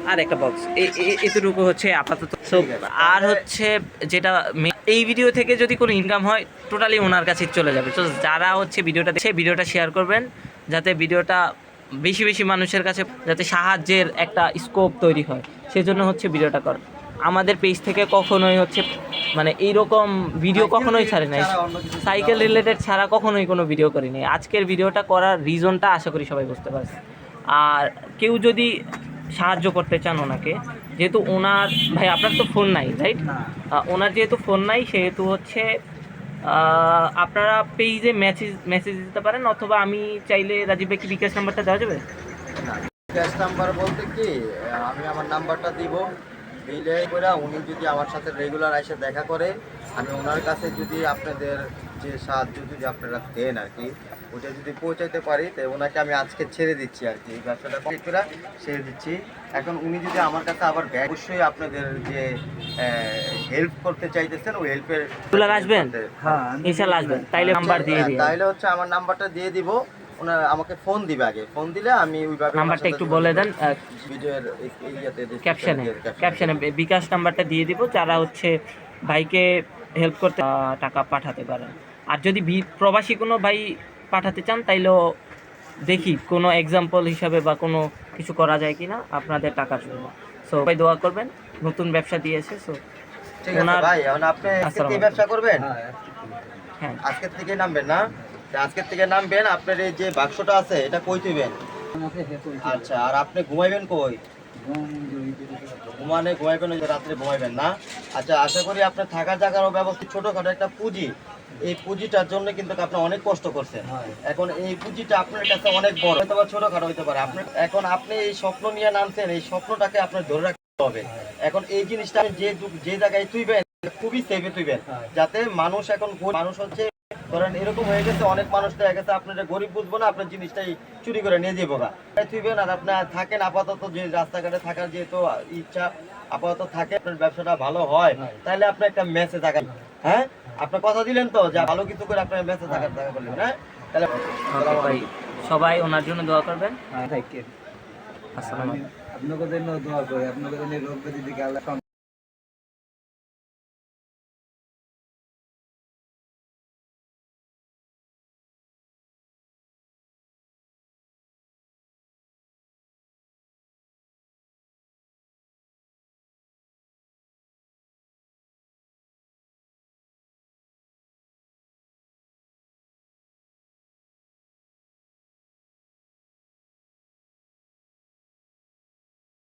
আর একটা বক্স এতটুকু হচ্ছে আপাতত। সো আর হচ্ছে যেটা এই ভিডিও থেকে যদি কোনো ইনকাম হয় টোটালি ওনার কাছে চলে যাবে। তো যারা হচ্ছে ভিডিওটা দেখে ভিডিওটা শেয়ার করবেন, যাতে ভিডিওটা বেশি বেশি মানুষের কাছে, যাতে সাহায্যের একটা স্কোপ তৈরি হয়, সেজন্য হচ্ছে ভিডিওটা কর। আমাদের পেজ থেকে কখনোই হচ্ছে মানে এইরকম ভিডিও কখনোই ছাড়ে নাই, সাইকেল রিলেটেড ছাড়া কখনোই কোনো ভিডিও করিনি। আজকের ভিডিওটা করার রিজনটা আশা করি সবাই বুঝতে পারছে। আর কেউ যদি সাহায্য করতে চান ওনাকে, যেহেতু ওনার ভাই আপনার তো ফোন নাই রাইট, ওনার যেহেতু ফোন নাই সেহেতু হচ্ছে আপনারা পেজে মেসেজ দিতে পারেন, অথবা আমি চাইলে রাজীব ভাই কি বিকাশ নাম্বারটা দেওয়া যাবে? না, ক্যাশ নাম্বার বলতে কি, আমি আমার নাম্বারটা দিব, দিলে করে উনি যদি আমার সাথে রেগুলার এসে দেখা করে, আমি ওনার কাছে যদি আপনাদের যে সাহায্য যদি আপনারা দেন আর কি, ওটা যদি পৌঁছাইতে পারি, তো ওনাকে আমি আজকে ছেড়ে দিচ্ছি আর কি, এই ব্যবসাটা কমপ্লিট করে ছেড়ে দিচ্ছি। এখন উনি যদি আমার কাছে আবার অবশ্যই আপনাদের যে হেল্প করতে চাইতেছেন, ওই হেল্পের আসবেন, হ্যাঁ ইনশাআল্লাহ আসবেন, তাইলে নাম্বার দিয়ে দিই। তাইলে হচ্ছে আমার নাম্বারটা দিয়ে দিব, ওনার আমাকে ফোন দিবে আগে, ফোন দিলে আমি ওইভাবে নাম্বারটা একটু বলে দেন ভিডিওর ক্যাপশনে বিকাশ নাম্বারটা দিয়ে দিব, যারা হচ্ছে ভাইকে হেল্প করতে টাকা পাঠাতে পারেন। আর যদি প্রবাসী কোনো ভাই পাঠাতে চান তাইলেও দেখি কোনো এক্সাম্পল হিসাবে বা কোনো কিছু করা যায় কিনা আপনাদের টাকার জন্য। সো ভাই দোয়া করবেন, নতুন ব্যবসা দিয়েছে। সো ঠিক আছে ভাই, এখন আপনি আজকে থেকে ব্যবসা করবেন? হ্যাঁ আজকের থেকে নামবেন না? আজকের থেকে নামবেন, আপনার এই যে বাক্সটা আছে এটা কই দিবেন? আচ্ছা, আর আপনি ঘুমাইবেন কই? ঘুমাইবেন ওই যে রাত্রে ঘুমাইবেন না? আচ্ছা, আশা করি আপনার থাকার জায়গারও ব্যবস্থা, ছোটখাটো একটা পুঁজি, এই পুঁজিটার জন্য কিন্তু আপনি অনেক কষ্ট করছেন। এখন এই পুঁজিটা আপনার কাছে অনেক বড়, হয়তো বা ছোটখাটো হইতে পারে আপনার। এখন আপনি এই স্বপ্ন নিয়ে নামছেন, এই স্বপ্নটাকে আপনার ধরে রাখতে হবে। এখন এই জিনিসটা যে জায়গায় তুইবেন খুবই সেফে তুইবেন, যাতে মানুষ, এখন মানুষ হচ্ছে ধরেন এরকম হয়ে গেছে, অনেক মানুষ দেখা গেছে আপনারা গরিব বুঝবো না, আপনার জিনিসটাই চুরি করে নিয়ে যাবো গা তুইবেন। আর আপনার থাকেন আপাতত, যে রাস্তাঘাটে থাকার যেহেতু ইচ্ছা, আপাতত থাকে, আপনার ব্যবসাটা ভালো হয়, তাহলে আপনি একটা মেসে থাকেন। হ্যাঁ, আপনার কথা দিলেন তো যে ভালো কিছু করে আপনার মেসে থাকার দেখা করলেন। হ্যাঁ, তাহলে ভাই সবাই ওনার জন্য দোয়া করবেন। আপনাদের জন্য দোয়া করি, আপনাদের রোগ ব্যাধি থেকে আল্লাহ